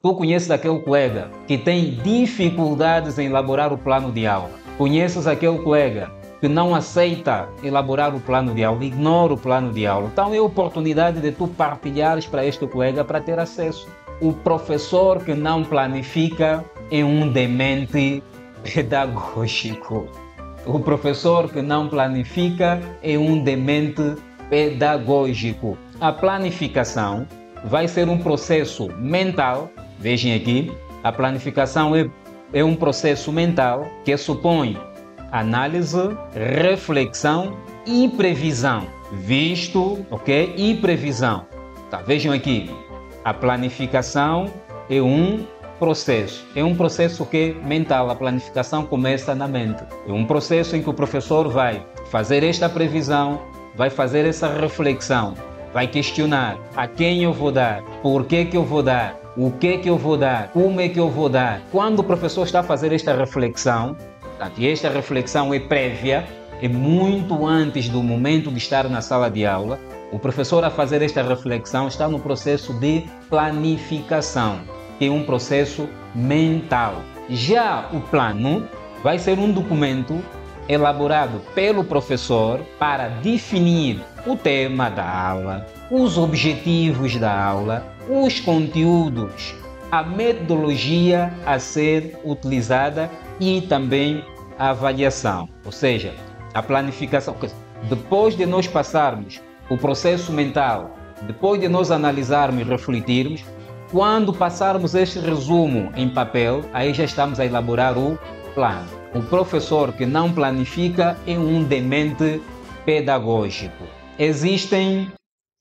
Tu conheces aquele colega que tem dificuldades em elaborar o plano de aula. Conheces aquele colega que não aceita elaborar o plano de aula, ignora o plano de aula. Então é a oportunidade de tu partilhares para este colega para ter acesso. O professor que não planifica é um demente pedagógico. O professor que não planifica é um demente pedagógico. A planificação vai ser um processo mental. Vejam aqui, a planificação é um processo mental que supõe análise, reflexão e previsão. Visto, ok? E previsão. Tá, vejam aqui, a planificação é um processo que é mental. A planificação começa na mente. É um processo em que o professor vai fazer esta previsão, vai fazer essa reflexão, vai questionar a quem eu vou dar, por que eu vou dar, o que eu vou dar, como é que eu vou dar. Quando o professor está a fazer esta reflexão, e esta reflexão é prévia, é muito antes do momento de estar na sala de aula, o professor a fazer esta reflexão está no processo de planificação, que é um processo mental. Já o plano vai ser um documento elaborado pelo professor para definir o tema da aula, os objetivos da aula, os conteúdos, a metodologia a ser utilizada e também a avaliação. Ou seja, a planificação. Depois de nós passarmos o processo mental, depois de nós analisarmos e refletirmos, quando passarmos este resumo em papel, aí já estamos a elaborar o plano. O professor que não planifica é um demente pedagógico. Existem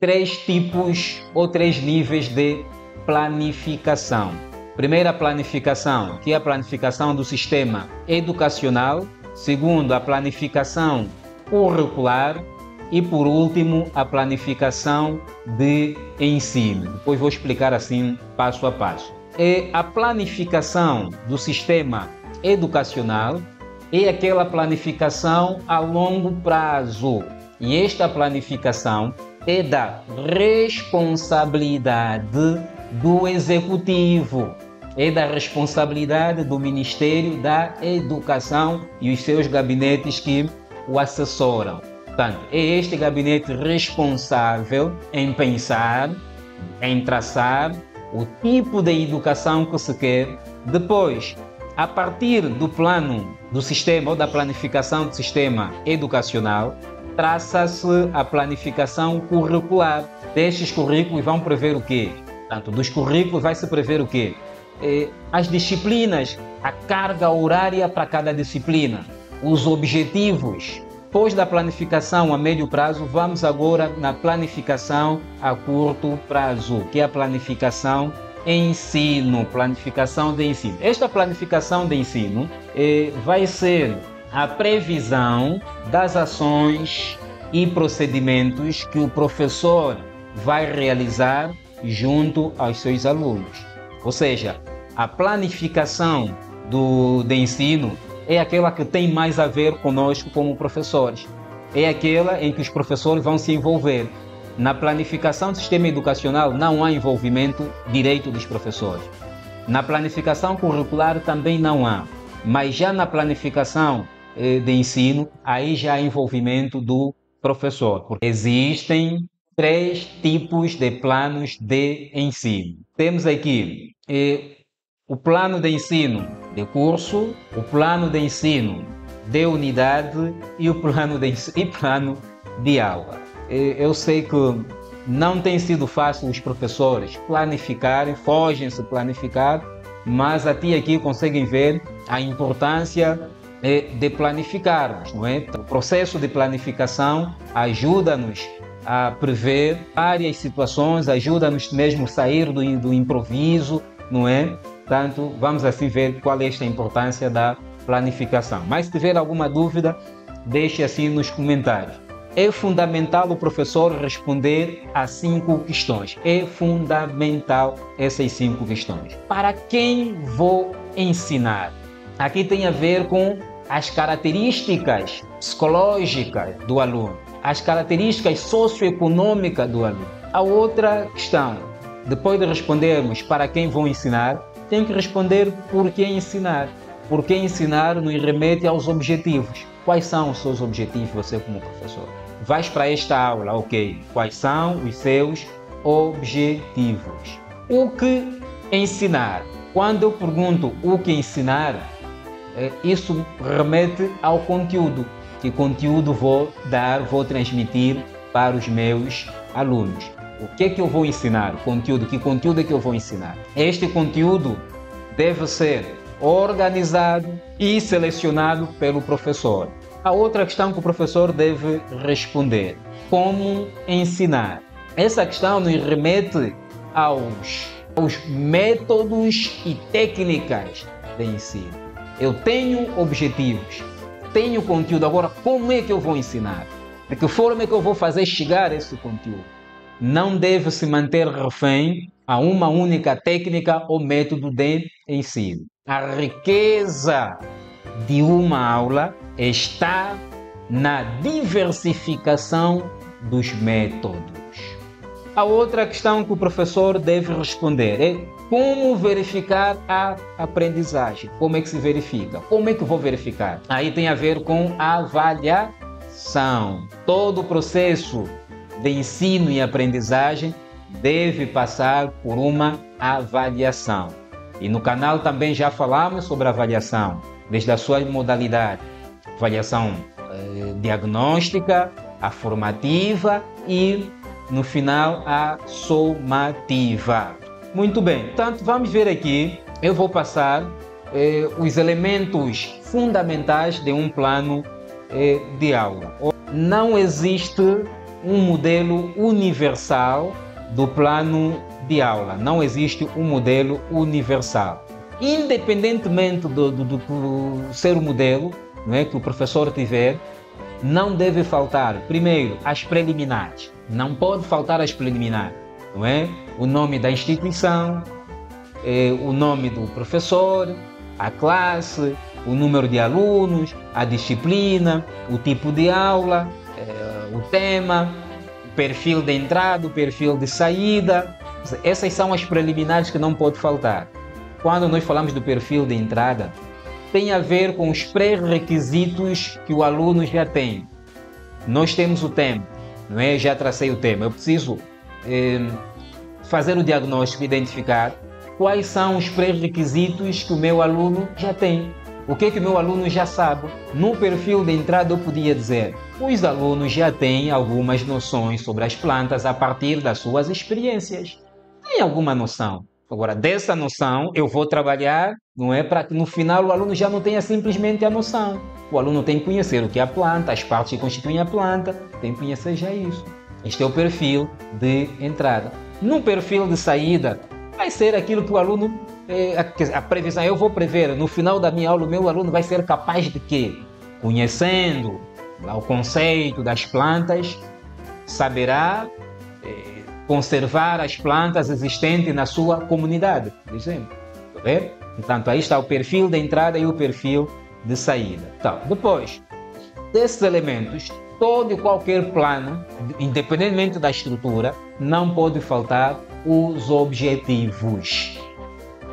3 tipos ou 3 níveis de planificação. Primeira planificação, que é a planificação do sistema educacional. Segundo, a planificação curricular. E por último, a planificação de ensino. Depois vou explicar assim, passo a passo. A planificação do sistema educacional é aquela planificação a longo prazo. E esta planificação é da responsabilidade do executivo, é da responsabilidade do Ministério da Educação e os seus gabinetes que o assessoram. Portanto, é este gabinete responsável em pensar, em traçar o tipo de educação que se quer. Depois, a partir do plano do sistema ou da planificação do sistema educacional, traça-se a planificação curricular. Destes currículos vão prever o quê? Portanto, dos currículos vai se prever o quê? As disciplinas, a carga horária para cada disciplina, os objetivos. Depois da planificação a médio prazo, vamos agora na planificação a curto prazo, que é a planificação ensino, planificação de ensino. Esta planificação de ensino vai ser a previsão das ações e procedimentos que o professor vai realizar junto aos seus alunos. Ou seja, a planificação de ensino é aquela que tem mais a ver conosco como professores. É aquela em que os professores vão se envolver. Na planificação do sistema educacional não há envolvimento direto dos professores. Na planificação curricular também não há. Mas já na planificação de ensino, aí já há envolvimento do professor. Porque existem 3 tipos de planos de ensino. Temos aqui o plano de ensino de curso, o plano de ensino de unidade e o plano de aula. Eu sei que não tem sido fácil os professores planificarem, fogem-se planificar, mas até aqui conseguem ver a importância de planificarmos, não é? O processo de planificação ajuda-nos a prever várias situações, ajuda-nos mesmo a sair do improviso, não é? Portanto, vamos assim ver qual é esta importância da planificação. Mas se tiver alguma dúvida, deixe assim nos comentários. É fundamental o professor responder a 5 questões. É fundamental essas 5 questões. Para quem vou ensinar? Aqui tem a ver com as características psicológicas do aluno, as características socioeconômicas do aluno. A outra questão, depois de respondermos para quem vou ensinar, tem que responder por que ensinar. Por que ensinar nos remete aos objetivos. Quais são os seus objetivos, você como professor? Vais para esta aula, ok. Quais são os seus objetivos? O que ensinar? Quando eu pergunto o que ensinar, isso remete ao conteúdo. Que conteúdo vou dar, vou transmitir para os meus alunos? O que é que eu vou ensinar? Conteúdo. Que conteúdo é que eu vou ensinar? Este conteúdo deve ser organizado e selecionado pelo professor. A outra questão que o professor deve responder: como ensinar? Essa questão nos remete aos métodos e técnicas de ensino. Eu tenho objetivos, tenho conteúdo, agora como é que eu vou ensinar? De que forma é que eu vou fazer chegar esse conteúdo? Não deve se manter refém a uma única técnica ou método de ensino. A riqueza de uma aula está na diversificação dos métodos. A outra questão que o professor deve responder é como verificar a aprendizagem. Como é que se verifica? Como é que eu vou verificar? Aí tem a ver com avaliação. Todo o processo de ensino e aprendizagem deve passar por uma avaliação. E no canal também já falamos sobre avaliação, desde a sua modalidade. Avaliação diagnóstica, a formativa e, no final, a somativa. Muito bem, portanto, vamos ver aqui, eu vou passar os elementos fundamentais de um plano de aula. Não existe um modelo universal do plano de aula, não existe um modelo universal. Independentemente do ser o modelo, não é, que o professor tiver, não deve faltar, primeiro, as preliminares. Não pode faltar as preliminares, não é? O nome da instituição, o nome do professor, a classe, o número de alunos, a disciplina, o tipo de aula, o tema, o perfil de entrada, o perfil de saída. Essas são as preliminares que não pode faltar. Quando nós falamos do perfil de entrada, tem a ver com os pré-requisitos que o aluno já tem. Nós temos o tema, não é? Já tracei o tema. Eu preciso fazer o diagnóstico, identificar quais são os pré-requisitos que o meu aluno já tem. O que o meu aluno já sabe? No perfil de entrada eu podia dizer: os alunos já têm algumas noções sobre as plantas a partir das suas experiências. Tem alguma noção. Agora, dessa noção eu vou trabalhar, não é, para que no final o aluno já não tenha simplesmente a noção. O aluno tem que conhecer o que é a planta, as partes que constituem a planta, tem que conhecer já isso. Este é o perfil de entrada. No perfil de saída, vai ser aquilo que o aluno, a previsão, eu vou prever, no final da minha aula, o meu aluno vai ser capaz de quê? Conhecendo o conceito das plantas, saberá conservar as plantas existentes na sua comunidade, por exemplo. Está vendo? Portanto, aí está o perfil de entrada e o perfil de saída. Então, depois desses elementos, todo e qualquer plano, independentemente da estrutura, não pode faltar os objetivos.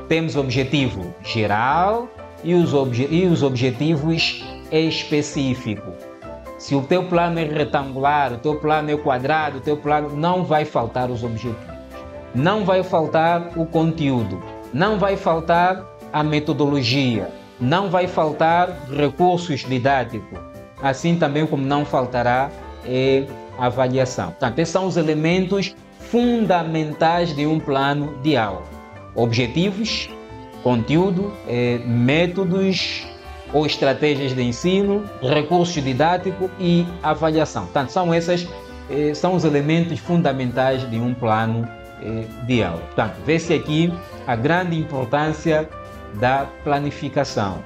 Temos o objetivo geral e os objetivos específicos. Se o teu plano é retangular, o teu plano é quadrado, o teu plano, não vai faltar os objetivos. Não vai faltar o conteúdo. Não vai faltar a metodologia. Não vai faltar recursos didáticos. Assim também como não faltará a avaliação. Portanto, esses são os elementos fundamentais de um plano de aula. Objetivos, conteúdo, métodos ou estratégias de ensino, recursos didáticos e avaliação. Portanto, são os elementos fundamentais de um plano de aula. Portanto, vê-se aqui a grande importância da planificação.